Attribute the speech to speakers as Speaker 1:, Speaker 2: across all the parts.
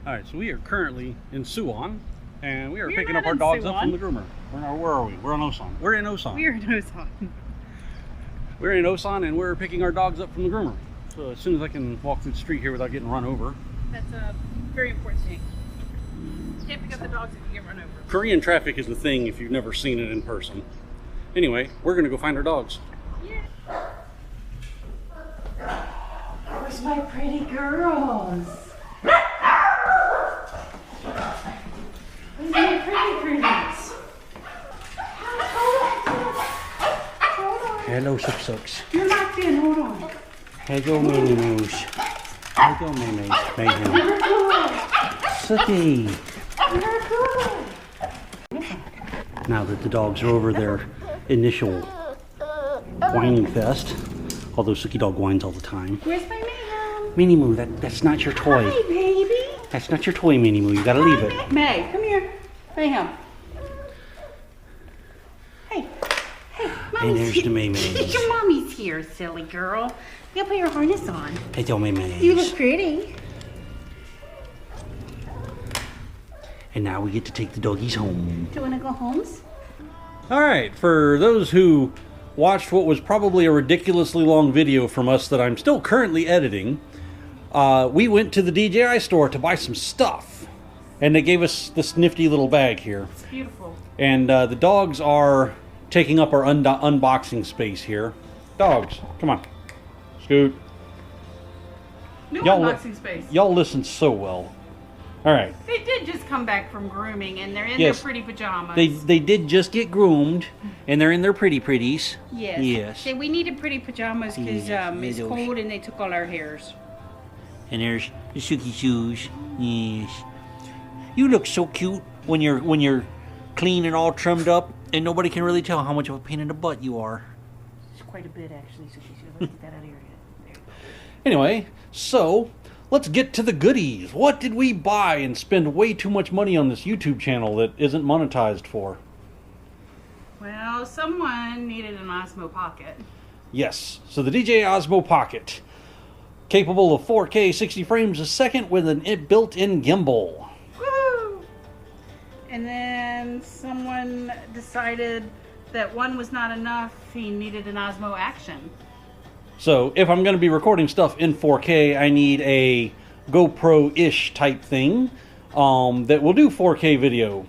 Speaker 1: Alright, so we are currently in Suwon, and we are picking up our dogs up from the groomer. Where are we? We're on Osan. We're in Osan.
Speaker 2: We're in Osan.
Speaker 1: We're in Osan, and we're picking our dogs up from the groomer. So as soon as I can walk through the street here without getting run over.
Speaker 2: That's a very important thing. You can't pick up the dogs if you get run over.
Speaker 1: Korean traffic is the thing if you've never seen it in person. Anyway, we're going to go find our dogs.
Speaker 2: Yeah.
Speaker 3: Where's my pretty girls? Where's my pretties?
Speaker 1: Hello, Suks.
Speaker 3: You're locked in, hold on.
Speaker 1: Hello, Minnie Moose. Hello, Minnie. Mayhem.
Speaker 3: You're good.
Speaker 1: Sookie.
Speaker 3: You're good.
Speaker 1: Now that the dogs are over their initial whining fest, although Sookie dog whines all the time.
Speaker 3: Where's my Mayhem?
Speaker 1: Minnie Moo, that's not your toy.
Speaker 3: Hi, baby.
Speaker 1: That's not your toy, Minnie Moo. You gotta leave it.
Speaker 3: May, come here. Mayhem. Hey. Hey,
Speaker 1: And
Speaker 3: mommy's
Speaker 1: there's the May-Mays.
Speaker 3: Your mommy's here, silly girl. You gotta put your harness on.
Speaker 1: Hello, May-Mays.
Speaker 3: You look pretty.
Speaker 1: And now we get to take the doggies home.
Speaker 3: Do you wanna go home?
Speaker 1: Alright, for those who watched what was probably a ridiculously long video from us that I'm still currently editing, we went to the DJI store to buy some stuff. And they gave us this nifty little bag here.
Speaker 2: It's beautiful.
Speaker 1: And the dogs are taking up our unboxing space here. Dogs, come on. Scoot.
Speaker 2: New
Speaker 1: Y'all
Speaker 2: unboxing space.
Speaker 1: Y'all listen so well. Alright.
Speaker 2: They did just come back from grooming and they're in
Speaker 1: Yes.
Speaker 2: their pretty pajamas.
Speaker 1: They did just get groomed, and they're in their pretties.
Speaker 2: Yes.
Speaker 1: Yes.
Speaker 2: So we needed pretty pajamas because it's
Speaker 1: Yes.
Speaker 2: cold and they took all our hairs.
Speaker 1: And there's the Suki shoes. Yes. You look so cute when you're clean and all trimmed up, and nobody can really tell how much of a pain in the butt you are.
Speaker 2: It's quite a bit actually, so let's get that out of here. There.
Speaker 1: Anyway, so let's get to the goodies. What did we buy and spend way too much money on this YouTube channel that isn't monetized for?
Speaker 2: Well, someone needed an Osmo Pocket.
Speaker 1: Yes, so the DJI Osmo Pocket. Capable of 4K 60 frames a second with an built-in gimbal.
Speaker 2: Woo! And then someone decided that one was not enough. He needed an Osmo Action.
Speaker 1: So if I'm going to be recording stuff in 4K, I need a GoPro-ish type thing that will do 4K video.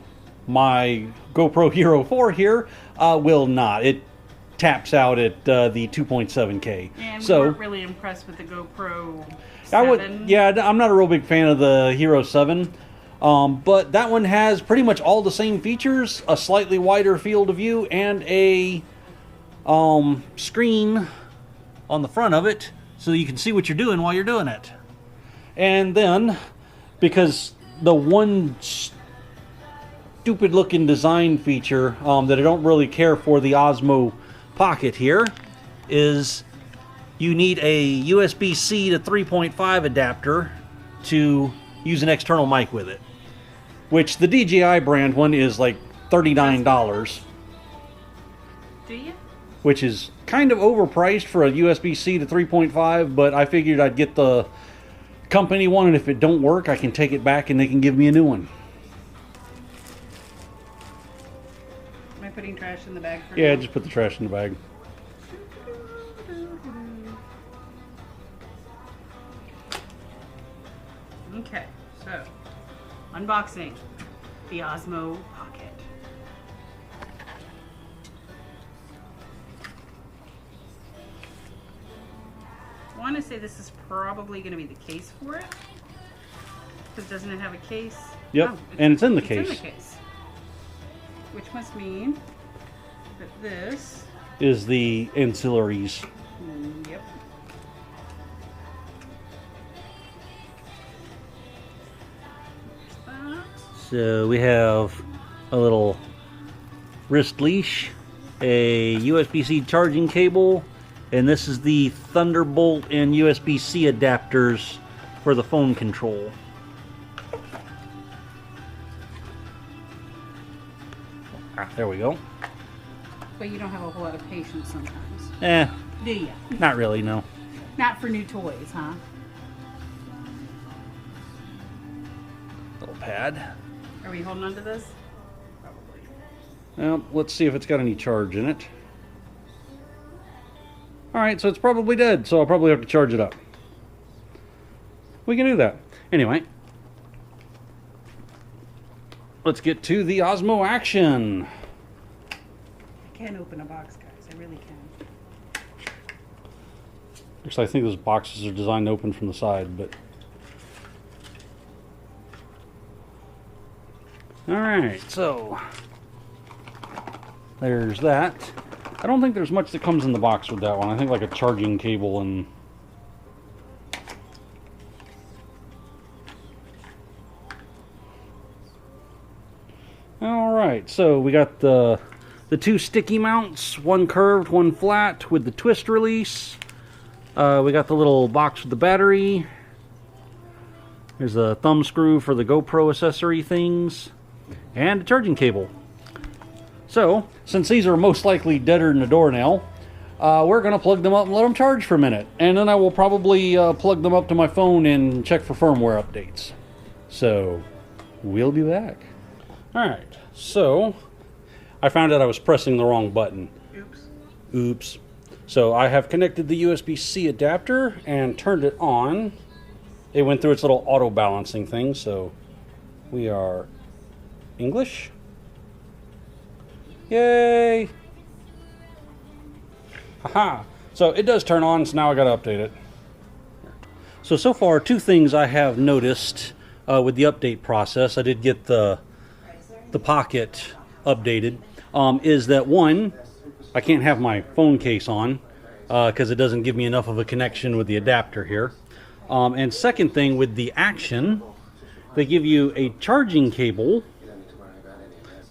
Speaker 1: My GoPro Hero 4 here will not. It taps out at the 2.7K.
Speaker 2: And we
Speaker 1: so
Speaker 2: weren't really impressed with the GoPro 7.
Speaker 1: I'm not a real big fan of the Hero 7. But that one has pretty much all the same features, a slightly wider field of view, and a screen on the front of it so you can see what you're doing while you're doing it. And then, because the one stupid looking design feature that I don't really care for the Osmo Pocket here is you need a USB-C to 3.5 adapter to use an external mic with it, which the DJI brand one is like $39.
Speaker 2: Do you?
Speaker 1: Which is kind of overpriced for a USB-C to 3.5, but I figured I'd get the company one, and if it don't work, I can take it back and they can give me a new one.
Speaker 2: Am I putting trash in the bag for
Speaker 1: Yeah,
Speaker 2: now?
Speaker 1: just put the trash in the bag.
Speaker 2: Okay, so unboxing the Osmo Pocket. I want to say this is probably going to be the case for it. Because doesn't it have a case?
Speaker 1: Yep,
Speaker 2: Oh,
Speaker 1: and it's in the
Speaker 2: in
Speaker 1: case.
Speaker 2: the case. Which must mean that this...
Speaker 1: Is the ancillaries.
Speaker 2: Yep. There's that.
Speaker 1: So we have a little wrist leash, a USB-C charging cable, and this is the Thunderbolt and USB-C adapters for the phone control. There we go.
Speaker 2: But you don't have a whole lot of patience sometimes.
Speaker 1: Do
Speaker 2: you?
Speaker 1: Not really, no.
Speaker 2: Not for new toys, huh?
Speaker 1: pad.
Speaker 2: Are we holding on to this? Probably.
Speaker 1: Well, let's see if it's got any charge in it. Alright, so it's probably dead, so I'll probably have to charge it up. We can do that. Anyway, let's get to the Osmo action.
Speaker 2: I can't open a box, guys. I really can.
Speaker 1: Actually, I think those boxes are designed to open from the side, but... Alright, so... there's that. I don't think there's much that comes in the box with that one. I think like a charging cable and... Alright, so we got the two sticky mounts, one curved, one flat with the twist release. We got the little box with the battery. There's a thumb screw for the GoPro accessory things. And a charging cable. So, since these are most likely deader than a doornail, we're going to plug them up and let them charge for a minute. And then I will probably plug them up to my phone and check for firmware updates. So, we'll be back. Alright, so I found out I was pressing the wrong button. Oops. So I have connected the USB-C adapter and turned it on. It went through its little auto balancing thing, so we are English. Yay! Haha! So it does turn on, so now I gotta update it. So far, two things I have noticed with the update process. I did get the Pocket updated. Is that one, I can't have my phone case on because it doesn't give me enough of a connection with the adapter here. And second thing, with the Action, they give you a charging cable,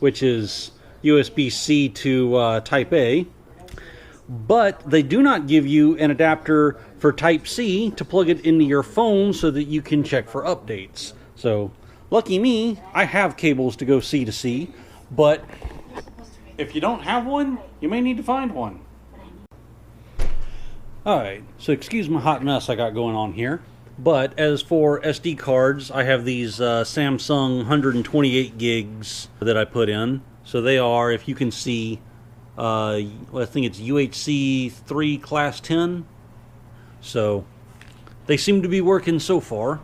Speaker 1: which is USB-C to Type A, but they do not give you an adapter for Type C to plug it into your phone so that you can check for updates. So, lucky me, I have cables to go C to C, but if you don't have one, you may need to find one. Alright, so excuse my hot mess I got going on here. But as for SD cards, I have these Samsung 128 gigs that I put in. So they are, if you can see, I think it's UHC 3 Class 10. So they seem to be working so far.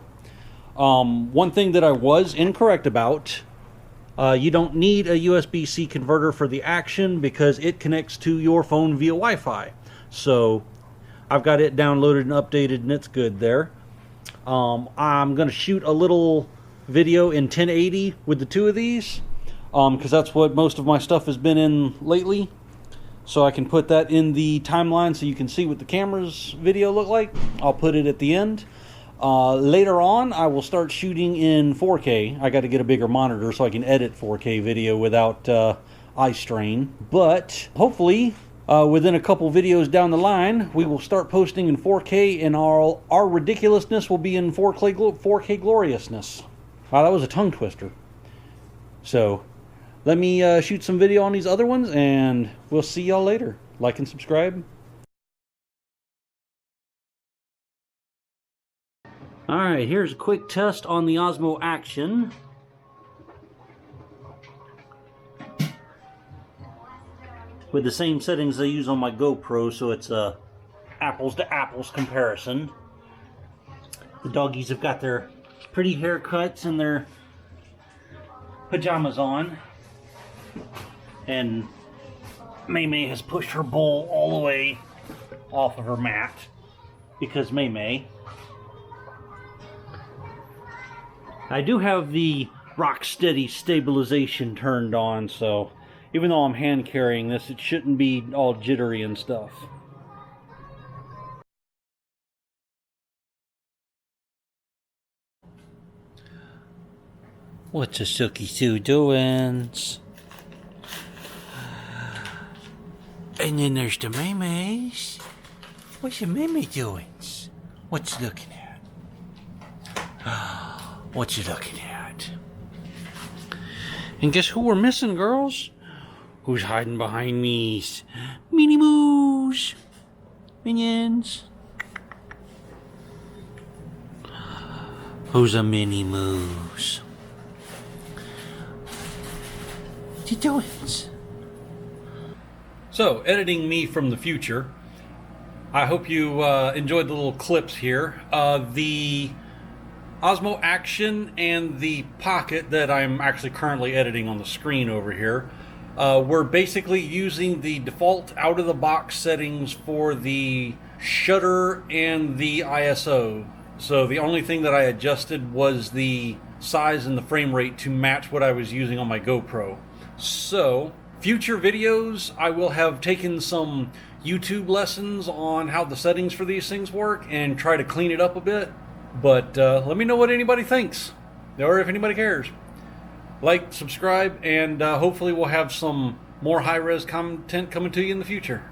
Speaker 1: One thing that I was incorrect about, you don't need a USB-C converter for the Action because it connects to your phone via Wi-Fi. So I've got it downloaded and updated and it's good there. I'm going to shoot a little video in 1080 with the two of these because that's what most of my stuff has been in lately. So I can put that in the timeline so you can see what the camera's video look like. I'll put it at the end. Later on, I will start shooting in 4K. I got to get a bigger monitor so I can edit 4K video without eye strain. But hopefully, within a couple videos down the line, we will start posting in 4K and our ridiculousness will be in 4K gloriousness. Wow, that was a tongue twister. So, let me shoot some video on these other ones and we'll see y'all later. Like and subscribe. Alright, here's a quick test on the Osmo Action. With the same settings I use on my GoPro, so it's a apples to apples comparison. The doggies have got their pretty haircuts and their pajamas on. And May has pushed her bowl all the way off of her mat because May. I do have the rock steady stabilization turned on, so even though I'm hand carrying this, it shouldn't be all jittery and stuff. What's a Silky Sue doing? And then there's the Maymays. What's the Maymay doing? What's he looking at? What you looking at? And guess who we're missing, girls? Who's hiding behind me? Minnie Moos! Minions! Who's a Minnie Moos? you doing? So, editing me from the future. I hope you enjoyed the little clips here. The Osmo Action and the Pocket that I'm actually currently editing on the screen over here, we're basically using the default out-of-the-box settings for the shutter and the ISO. So the only thing that I adjusted was the size and the frame rate to match what I was using on my GoPro. So, future videos, I will have taken some YouTube lessons on how the settings for these things work and try to clean it up a bit. But let me know what anybody thinks, or if anybody cares. Like, subscribe, and hopefully we'll have some more high-res content coming to you in the future.